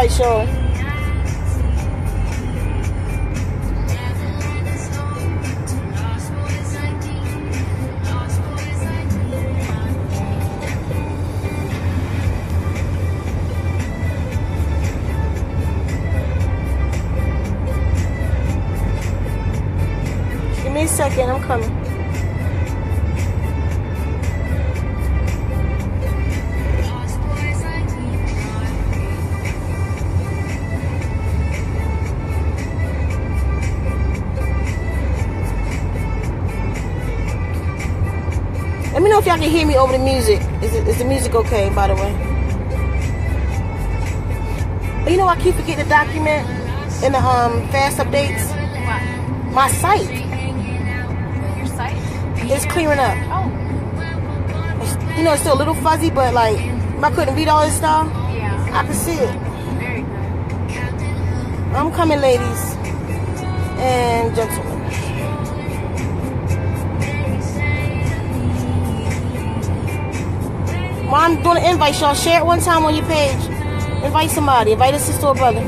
invite y'all. Give me a second, I'm coming. Let me know if y'all can hear me over the music. Is the music okay, by the way? But you know, I keep forgetting to document in the fast updates. What? My site. Your site? It's clearing up. Oh. You know, it's still a little fuzzy, but like, if I couldn't read all this stuff, Yeah. I can see it. Very good. I'm coming, ladies and gentlemen. While I'm doing an invite, y'all, share it one time on your page. Invite somebody. Invite a sister or brother.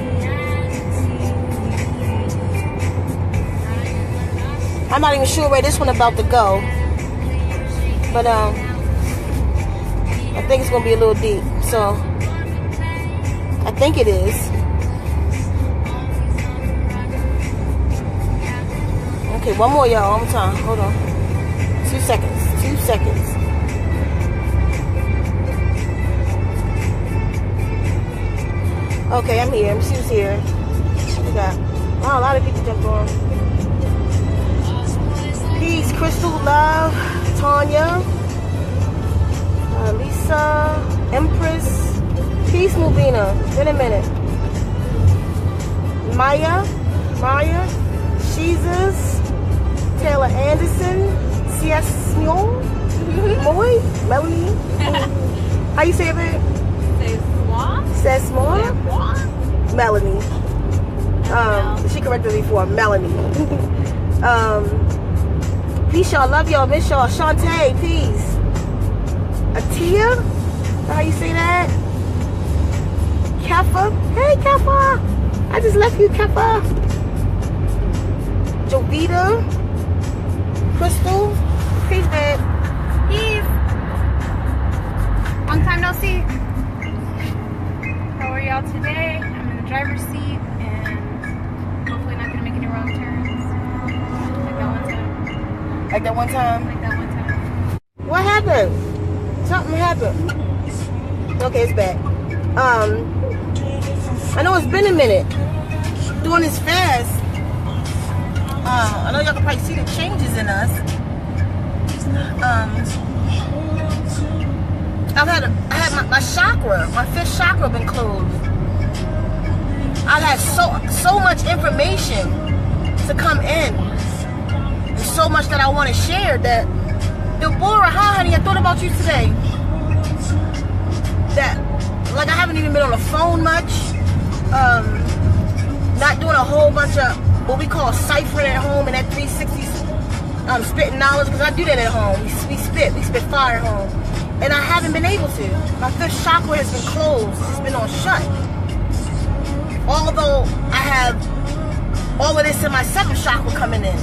I'm not even sure where this one about to go. But I think it's gonna be a little deep. So I think it is. Okay, one more, y'all. One more time. Hold on. 2 seconds. 2 seconds. Okay, I'm here. Let me see who's here. We got a lot of people jumped on. Peace, Crystal, Love, Tanya, Lisa, Empress. Peace, Mubina. Been a minute. Maya, Jesus, Taylor Anderson, C.S. Moy, Melanie. How you say it, babe? Says more? Melanie. She corrected me before. Melanie. Peace, y'all. Love y'all. Miss y'all. Shantae, peace. Atia? How you say that? Kefa. Hey, Kefa. I just left you, Kefa. Jovita. Crystal. Peace, babe. Peace. Long time no see. How are y'all today? I'm in the driver's seat and hopefully not gonna make any wrong turns. Like that one time. Like that one time? What happened? Something happened. Okay, it's back. I know it's been a minute doing this fast. I know y'all can probably see the changes in us. I had my chakra, my fifth chakra been closed. I've had so much information to come in. There's so much that I want to share that, Deborah, hi honey, I thought about you today. That, like, I haven't even been on the phone much. Not doing a whole bunch of what we call ciphering at home and at 360s, spitting knowledge, because I do that at home. We spit fire at home. And I haven't been able to. My fifth chakra has been closed. It's been on shut. Although I have all of this in my seventh chakra coming in.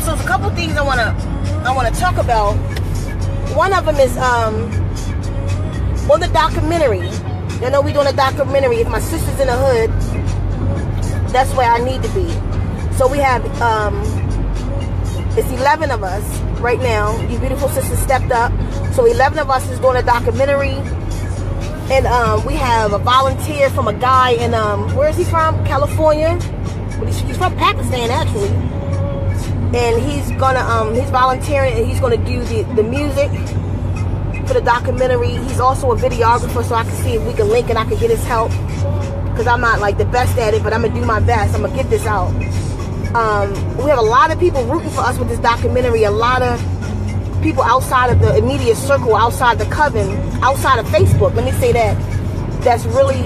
So there's a couple things I wanna talk about. One of them is on the documentary. You know, we're doing a documentary. If my sister's in the hood, that's where I need to be. So we have it's 11 of us right now. You beautiful sisters stepped up. So 11 of us is doing a documentary. And we have a volunteer from a guy in, where is he from? California. He's from Pakistan, actually. And he's gonna, he's volunteering and he's gonna do the music for the documentary. He's also a videographer, so I can see if we can link and I can get his help. Because I'm not like the best at it, but I'm gonna do my best. I'm gonna get this out. We have a lot of people rooting for us with this documentary. A lot of people outside of the immediate circle, outside the Coven, outside of Facebook, let me say that, that's really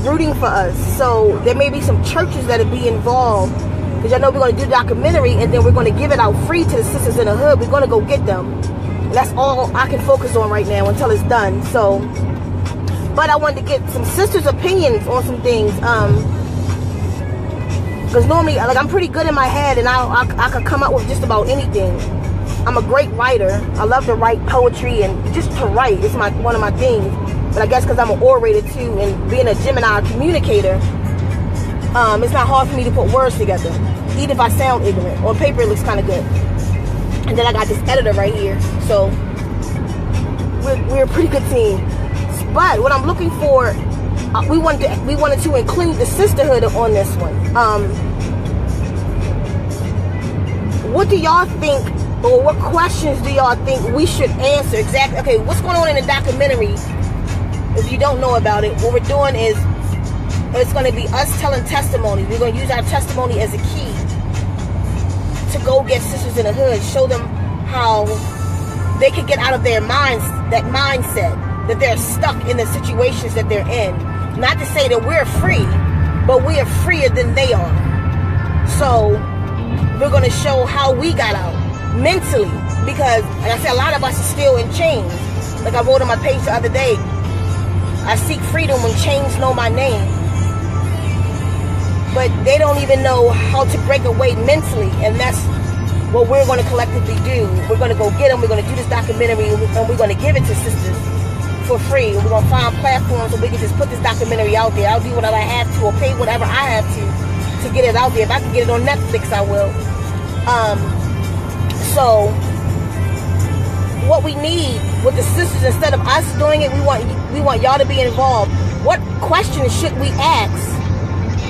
rooting for us. So there may be some churches that'll be involved, because I know we're going to do the documentary and then we're going to give it out free to the sisters in the hood. We're going to go get them. That's all I can focus on right now until it's done. So But I wanted to get some sisters' opinions on some things. Because normally, like, I'm pretty good in my head, and I could come up with just about anything. I'm a great writer. I love to write poetry, and just to write is one of my things. But I guess because I'm an orator too, and being a Gemini communicator, it's not hard for me to put words together, even if I sound ignorant. On paper, it looks kind of good. And then I got this editor right here, so we're a pretty good team. But what I'm looking for, we wanted to include the sisterhood on this one. What do y'all think, or what questions do y'all think we should answer exactly? Okay, what's going on in the documentary? If you don't know about it, what we're doing is, it's going to be us telling testimonies. We're going to use our testimony as a key to go get sisters in the hood, show them how they can get out of their minds, that mindset that they're stuck in the situations that they're in. Not to say that we're free, but we are freer than they are. So we're going to show how we got out mentally, because, like I said, a lot of us are still in chains. Like I wrote on my page the other day, I seek freedom when chains know my name. But they don't even know how to break away mentally, and that's what we're going to collectively do. We're going to go get them. We're going to do this documentary, and we're going to give it to sisters for free. We're going to find platforms where we can just put this documentary out there. I'll do whatever I have to, or pay whatever I have to get it out there. If I can get it on Netflix, I will. So what we need with the sisters, instead of us doing it, we want y'all to be involved. What questions should we ask?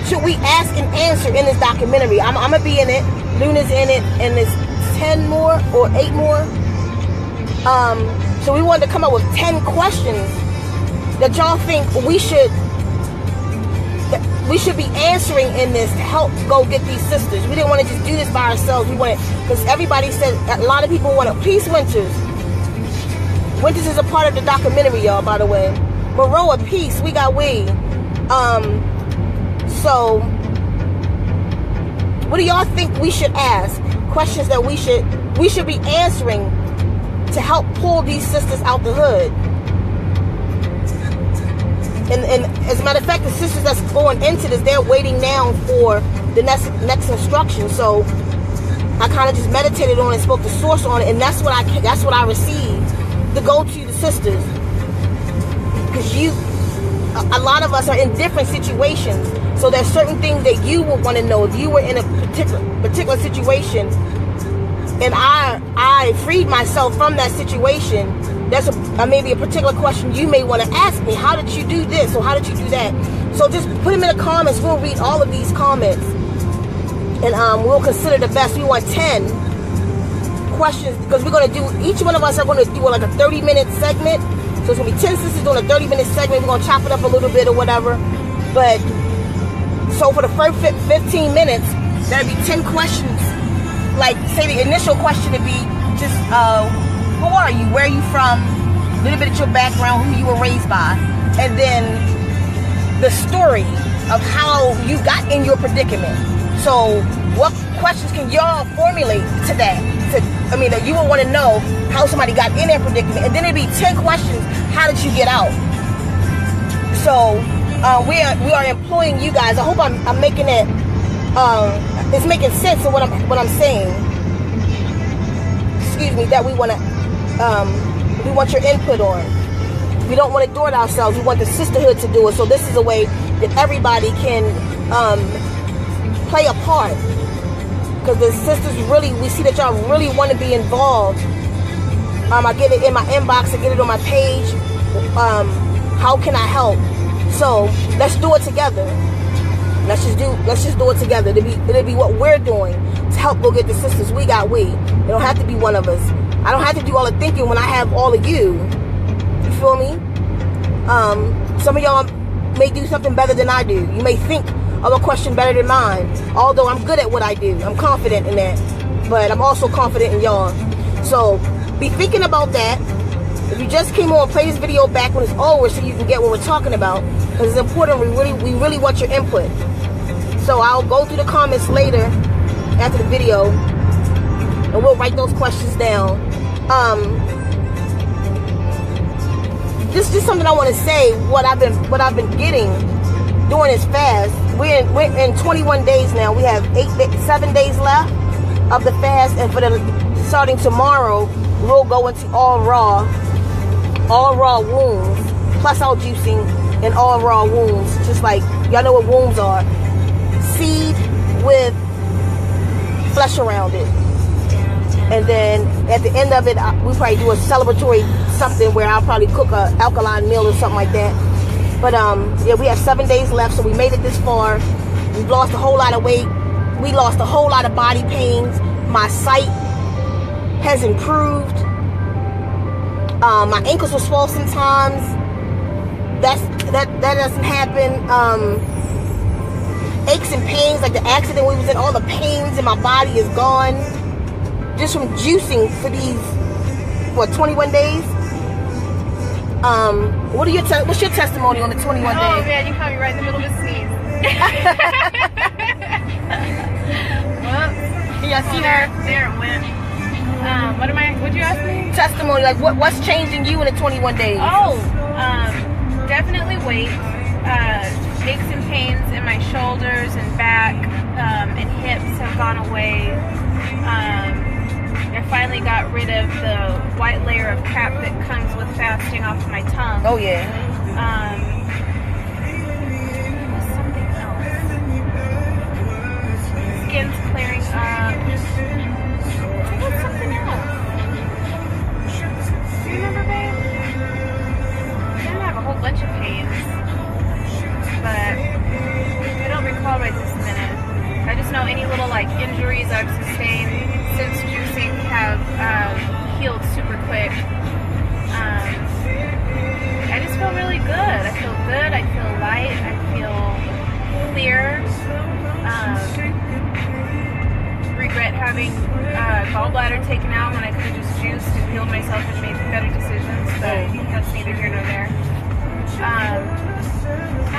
Should we ask and answer in this documentary? I'm gonna be in it. Luna's in it, and there's 10 more or 8 more. So we wanted to come up with 10 questions that y'all think we should be answering in this to help go get these sisters. We didn't want to just do this by ourselves. We wanted, because everybody said, a lot of people want to. Peace, Winters. Winters is a part of the documentary, y'all, by the way. Maroa, peace. We got we. So, what do y'all think we should ask? Questions that we should be answering to help pull these sisters out the hood. And as a matter of fact, the sisters that's going into this, they're waiting now for the next instruction. So I kind of just meditated on it and spoke to source on it, and that's what I received to go to the sisters. Because a lot of us are in different situations, so there's certain things that you would want to know if you were in a particular situation, and I freed myself from that situation. That's maybe a particular question you may want to ask me. How did you do this, or how did you do that? So just put them in the comments. We'll read all of these comments, and we'll consider the best. We want 10 questions, because we're going to do, each one of us are going to do like a 30-minute segment. So it's going to be 10 sisters doing a 30-minute segment. We're going to chop it up a little bit or whatever. But so for the first 15 minutes, there'll be 10 questions. Like, say the initial question would be just, who are you? Where are you from? A little bit of your background, who you were raised by. And then the story of how you got in your predicament. So what questions can y'all formulate to that? That you would want to know how somebody got in their predicament. And then it'd be 10 questions, how did you get out? So we are employing you guys. I hope I'm making it, it's making sense of what I'm saying. Excuse me, that we want your input on. We don't want to do it ourselves. We want the sisterhood to do it. So this is a way that everybody can play a part. Because the sisters really, we see that y'all really want to be involved. I get it in my inbox, I get it on my page. How can I help? So let's do it together. Let's just do it together. It'll be what we're doing to help go get the sisters. We got we. It don't have to be one of us. I don't have to do all the thinking when I have all of you. You feel me? Some of y'all may do something better than I do. You may think of a question better than mine. Although I'm good at what I do. I'm confident in that. But I'm also confident in y'all. So be thinking about that. If you just came on, play this video back when it's over so you can get what we're talking about. Because it's important. We really want your input. So I'll go through the comments later after the video, and we'll write those questions down. this is just something I want to say. What I've been getting during this fast. We're in 21 days now. We have 7 days left of the fast, and starting tomorrow, we'll go into all raw wounds, plus out juicing and all raw wounds. Just like y'all know what wounds are. Seed with flesh around it. And then at the end of it, we probably do a celebratory something where I'll probably cook a alkaline meal or something like that. But yeah, we have 7 days left, so we made it this far. We've lost a whole lot of weight. We lost a whole lot of body pains. My sight has improved. My ankles will swell sometimes. That doesn't happen. Aches and pains, like the accident we was in, all the pains in my body is gone. Just from juicing for these, 21 days? What's your testimony on the 21 days? Oh man, you caught me right in the middle of a sneeze. Whoops. Yeah, see there? There it went. What'd you ask me? Testimony, like what's changing you in the 21 days? Oh, definitely weight. Aches and pains in my shoulders and back and hips have gone away. I finally got rid of the white layer of crap that comes with fasting off my tongue. Oh yeah. Something else. Skin's clearing up. What's something else? Do you remember, babe? I have a whole bunch of pains, but I don't recall right this minute. I just know any little like injuries I've sustained since juicing have healed super quick. I just feel really good. I feel good. I feel light. I feel clear. Regret having gallbladder taken out when I could have just juiced and healed myself and made better decisions, but that's neither here nor there. I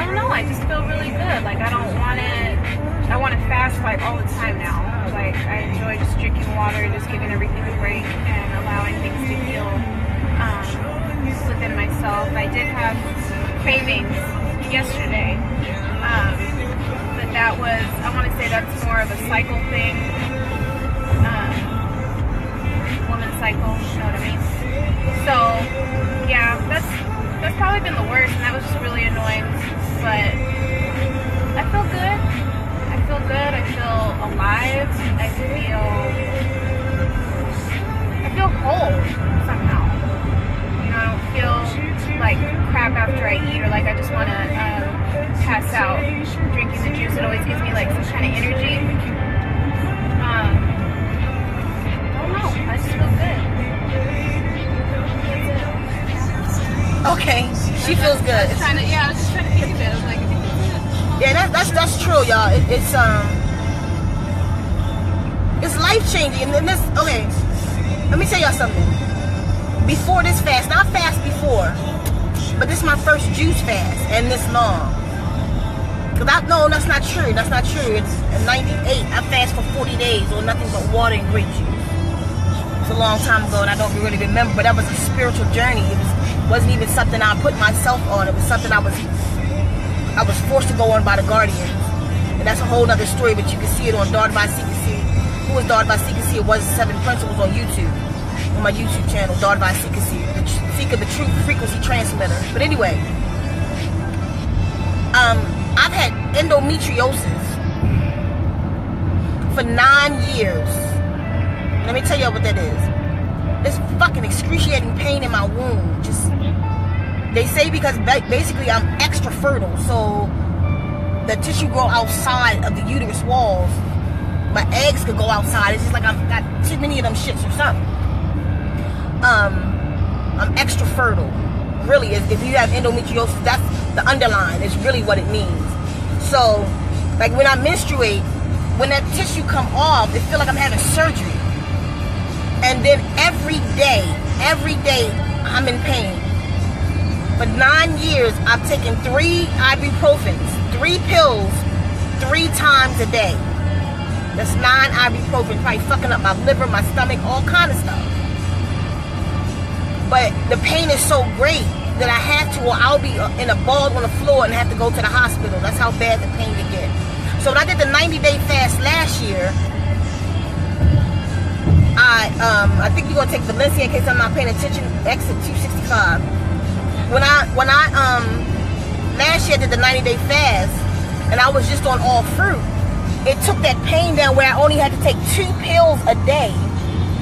don't know. I just feel really good. Like I want to fast like all the time now. Like I enjoy just drinking water and just giving everything a break and allowing things to heal within myself. I did have cravings yesterday, but that was, I want to say that's more of a cycle thing. Woman cycle, you know what I mean? So yeah, that's probably been the worst, and that was just really annoying. But I feel good. I feel good. I feel alive. I feel whole somehow. You know, I don't feel like crap after I eat, or like I just want to pass out. Drinking the juice, it always gives me like some kind of energy. I don't know. I just feel good. Okay, she feels good. I was just trying to think of it. I was like, Yeah, that's true, y'all. It's life changing. And then this, okay, let me tell y'all something. Before this fast, now I fast before, but this is my first juice fast and this long. No, that's not true. That's not true. It's in '98. I fast for 40 days on nothing but water and grape juice. It's a long time ago, and I don't really remember. But that was a spiritual journey. Wasn't even something I put myself on. It was something I was forced to go on by the guardians, and that's a whole other story. But you can see it on Daughter by Ceka. Who is Daughter by Ceka? It was 7 Principles on YouTube, on my YouTube channel, Daughter by Ceka. Ceka, the Truth Frequency Transmitter. But anyway, I've had endometriosis for 9 years. Let me tell you what that is. It's fucking excruciating pain in my womb. They say because basically I'm extra fertile, so the tissue grow outside of the uterus walls. My eggs could go outside. It's just like I've got too many of them shits or something. I'm extra fertile. Really, if you have endometriosis, that's the underline. It's really what it means. So, like when I menstruate, when that tissue come off, it feel like I'm having surgery. And then every day, I'm in pain. For 9 years, I've taken 3 ibuprofens, 3 pills, 3 times a day. That's 9 ibuprofen, probably fucking up my liver, my stomach, all kind of stuff. But the pain is so great that I have to, or I'll be in a ball on the floor and have to go to the hospital. That's how bad the pain can get. So when I did the 90-day fast last year, I think you're gonna take Valencia in case I'm not paying attention. Exit 265. When I last year did the 90-day fast, and I was just on all fruit, it took that pain down where I only had to take 2 pills a day.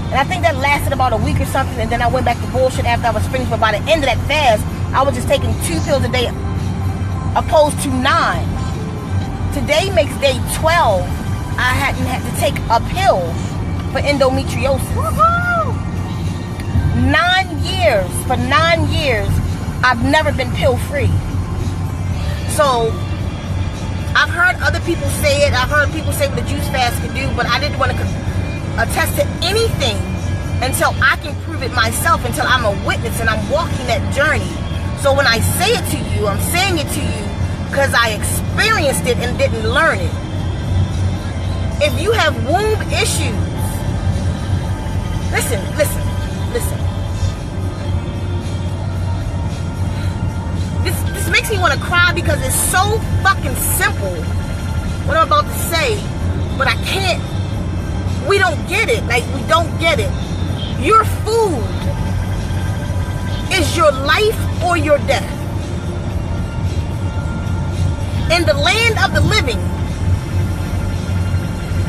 And I think that lasted about a week or something, and then I went back to bullshit after I was finished. But by the end of that fast, I was just taking 2 pills a day opposed to 9. Today makes day 12. I hadn't had to take a pill for endometriosis. Woo-hoo! 9 years. For 9 years, I've never been pill-free. So I've heard other people say it. I've heard people say what the juice fast can do, but I didn't want to attest to anything until I can prove it myself, until I'm a witness and I'm walking that journey. So when I say it to you, I'm saying it to you because I experienced it and didn't learn it. If you have womb issues, listen. This makes me want to cry because it's so fucking simple what I'm about to say, but I can't. We don't get it. Like, we don't get it. Your food is your life or your death. In the land of the living,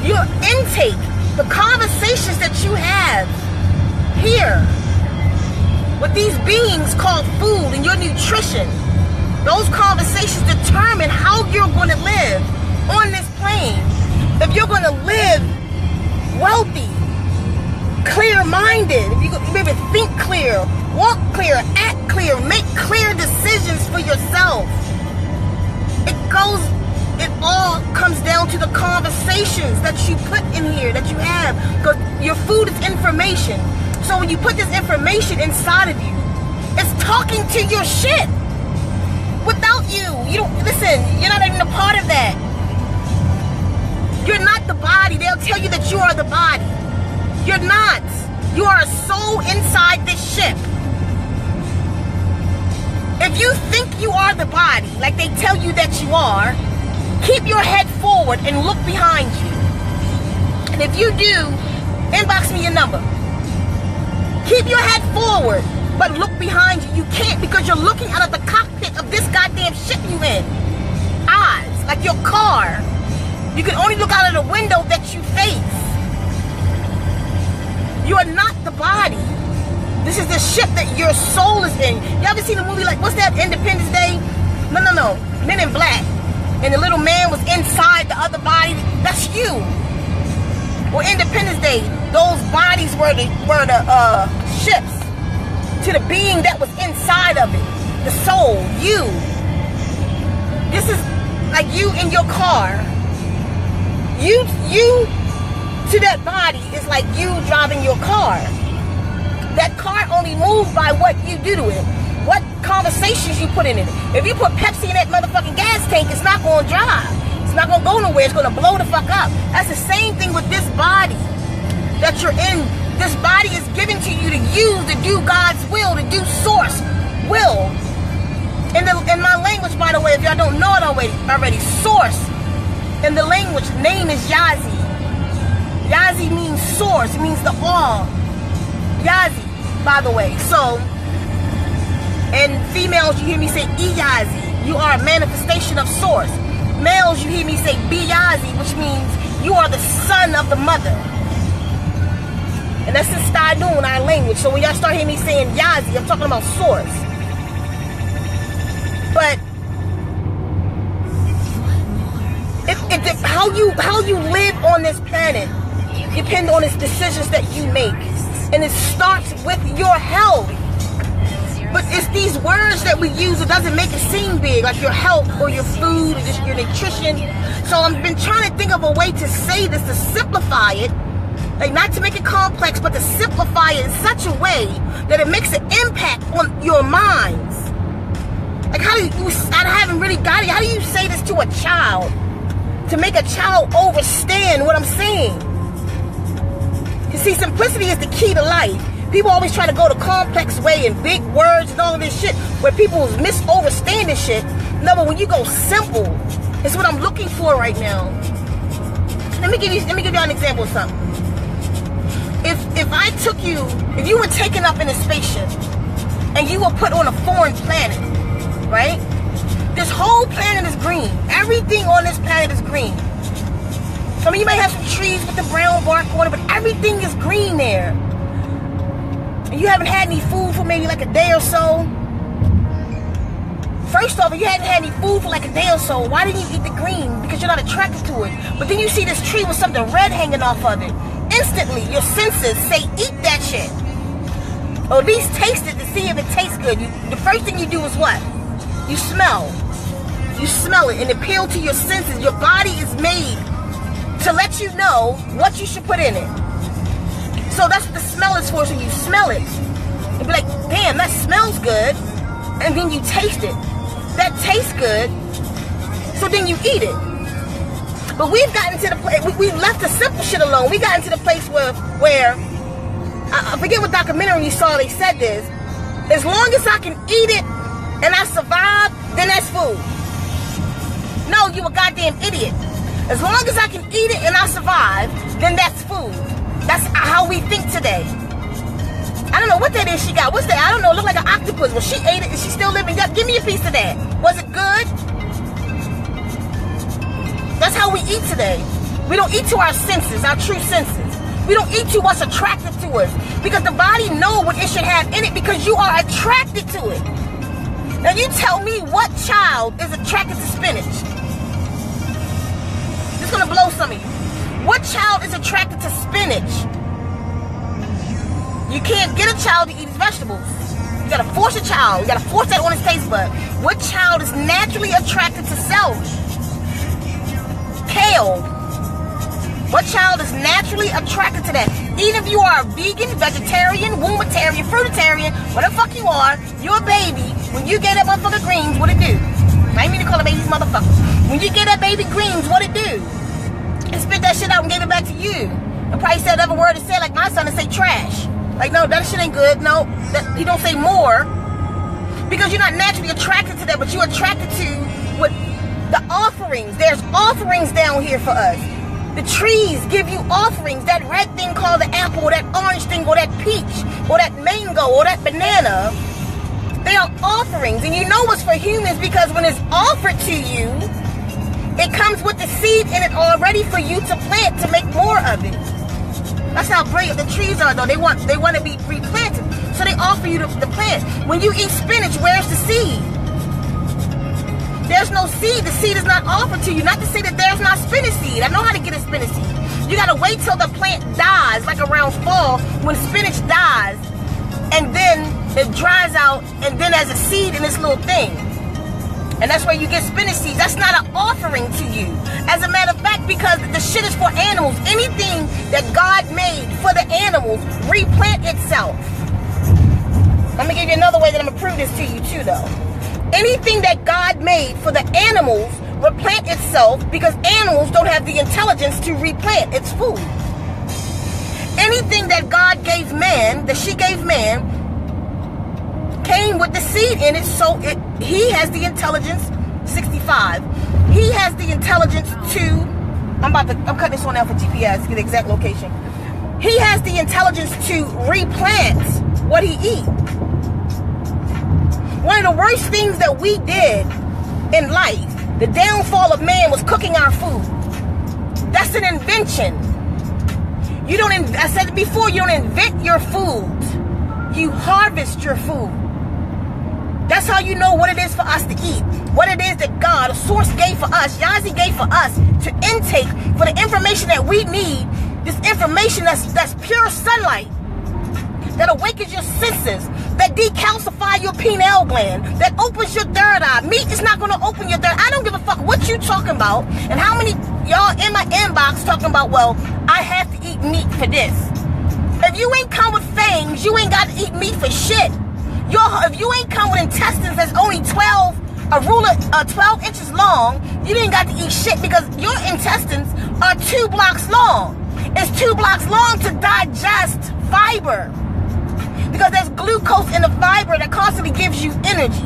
your intake, the conversations that you have here with these beings called food and your nutrition, those conversations determine how you're going to live on this plane. If you're going to live wealthy, clear-minded, if you maybe think clear, walk clear, act clear, make clear decisions for yourself. It all comes down to the conversations that you put in here, that you have, because your food is information. So when you put this information inside of you, it's talking to your shit. Without you don't listen. You're not even a part of that. You're not the body. They'll tell you that you are the body. You're not. You are a soul inside this ship. If you think you are the body, like they tell you that you are, keep your head forward and look behind you. And if you do, inbox me your number. Keep your head forward, but look behind you. You can't, because you're looking out of the cockpit of this goddamn ship you in. Eyes, like your car. You can only look out of the window that you face. You are not the body. This is the ship that your soul is in. You ever seen a movie like, what's that, Independence Day? No. Men in Black. And the little man was inside the other body. That's you. Well, Independence Day, those bodies were the ships to the being that was inside of it. The soul, you. This is like you in your car. You to that body is like you driving your car. That car only moves by what you do to it. What conversations you put in it. If you put Pepsi in that motherfucking gas tank, it's not going to drive. It's not going to go nowhere. It's going to blow the fuck up. That's the same thing with this body that you're in. This body is given to you to use to do God's will, to do source will. In my language, by the way, if y'all don't know it already, source in the language, name is Yazi. Yazi means source. It means the all. Yazi, by the way. So, and females, you hear me say Iyazi. You are a manifestation of source. Males, you hear me say Biyazi, which means you are the son of the mother. And that's in Stadun, our language. So when y'all start hearing me saying Yazi, I'm talking about source. But how you live on this planet depends on its decisions that you make. And it starts with your health. But it's these words that we use, it doesn't make it seem big, like your health or your food or just your nutrition. So I've been trying to think of a way to say this, to simplify it. Like, not to make it complex, but to simplify it in such a way that it makes an impact on your minds. Like, how do you, I haven't really got it. How do you say this to a child? To make a child understand what I'm saying. You see, simplicity is the key to life. People always try to go the complex way and big words and all of this shit where people misunderstand this shit. No, but when you go simple, it's what I'm looking for right now. Let me give you an example of something. If you were taken up in a spaceship and you were put on a foreign planet, right? This whole planet is green. Everything on this planet is green. I mean, you may have some trees with the brown bark on it, but everything is green there. And you haven't had any food for maybe like a day or so. First off, if you hadn't had any food for like a day or so, why didn't you eat the green? Because you're not attracted to it. But then you see this tree with something red hanging off of it. Instantly, your senses say, eat that shit. Or at least taste it to see if it tastes good. The first thing you do is what? You smell. You smell it and appeal to your senses. Your body is made to let you know what you should put in it. So that's what the smell is for. So you smell it and be like, damn, that smells good. And then you taste it. That tastes good. So then you eat it. But we've gotten to the place, we've left the simple shit alone. We got into the place where I forget what documentary you saw, they said this. As long as I can eat it and I survive, then that's food. No, you a goddamn idiot. As long as I can eat it and I survive, then that's food. That's how we think today. I don't know what that is she got. What's that? I don't know. It looked like an octopus. Well, she ate it and she's still living. Give me a piece of that. Was it good? That's how we eat today. We don't eat to our senses, our true senses. We don't eat to what's attractive to us. Because the body knows what it should have in it because you are attracted to it. Now you tell me what child is attracted to spinach. This is going to blow some of you. What child is attracted to spinach? You can't get a child to eat his vegetables. You gotta force a child. You gotta force that on his taste bud. What child is naturally attracted to celery? Kale. What child is naturally attracted to that? Even if you are a vegan, vegetarian, wombitarian, fruitarian, whatever the fuck you are, you're a baby. When you get that motherfucker greens, what it do? I ain't mean to call it babies motherfucker. When you get that baby greens, what it do? It spit that shit out and gave it back to you. And probably said another word to say like my son and say trash. Like, no, that shit ain't good. No, he don't say more. Because you're not naturally attracted to that, but you're attracted to what the offerings. There's offerings down here for us. The trees give you offerings. That red thing called the apple, or that orange thing, or that peach, or that mango, or that banana. They are offerings. And you know what's for humans because when it's offered to you, it comes with the seed in it already for you to plant to make more of it. That's how brilliant the trees are, though. They want to be replanted. So they offer you the plant. When you eat spinach, where's the seed? There's no seed. The seed is not offered to you. Not to say that there's not spinach seed. I know how to get a spinach seed. You got to wait till the plant dies, like around fall, when spinach dies. And then it dries out, and then there's a seed in this little thing. And that's where you get spinach seeds. That's not an offering to you. As a matter of fact, because the shit is for animals. Anything that God made for the animals replant itself. Let me give you another way that I'm going to prove this to you too, though. Anything that God made for the animals replant itself because animals don't have the intelligence to replant its food. Anything that God gave man, that she gave man, came with the seed in it, so he has the intelligence. 65. He has the intelligence to. I'm cutting this one out for GPS, get the exact location. He has the intelligence to replant what he eats. One of the worst things that we did in life, the downfall of man, was cooking our food. That's an invention. You don't. I said it before. You don't invent your food. You harvest your food. That's how you know what it is for us to eat. What it is that God, a source, gave for us. Yazi gave for us to intake for the information that we need. This information that's pure sunlight. That awakens your senses. That decalcify your pineal gland. That opens your third eye. Meat is not going to open your third. I don't give a fuck what you talking about. And how many y'all in my inbox talking about, well, I have to eat meat for this. If you ain't come with fangs, you ain't got to eat meat for shit. If you ain't come with intestines that's only 12 inches long, you didn't got to eat shit because your intestines are 2 blocks long. It's 2 blocks long to digest fiber. because there's glucose in the fiber that constantly gives you energy.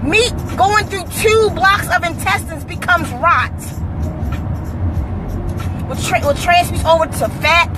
Meat going through 2 blocks of intestines becomes rot, which transmutes over to fat,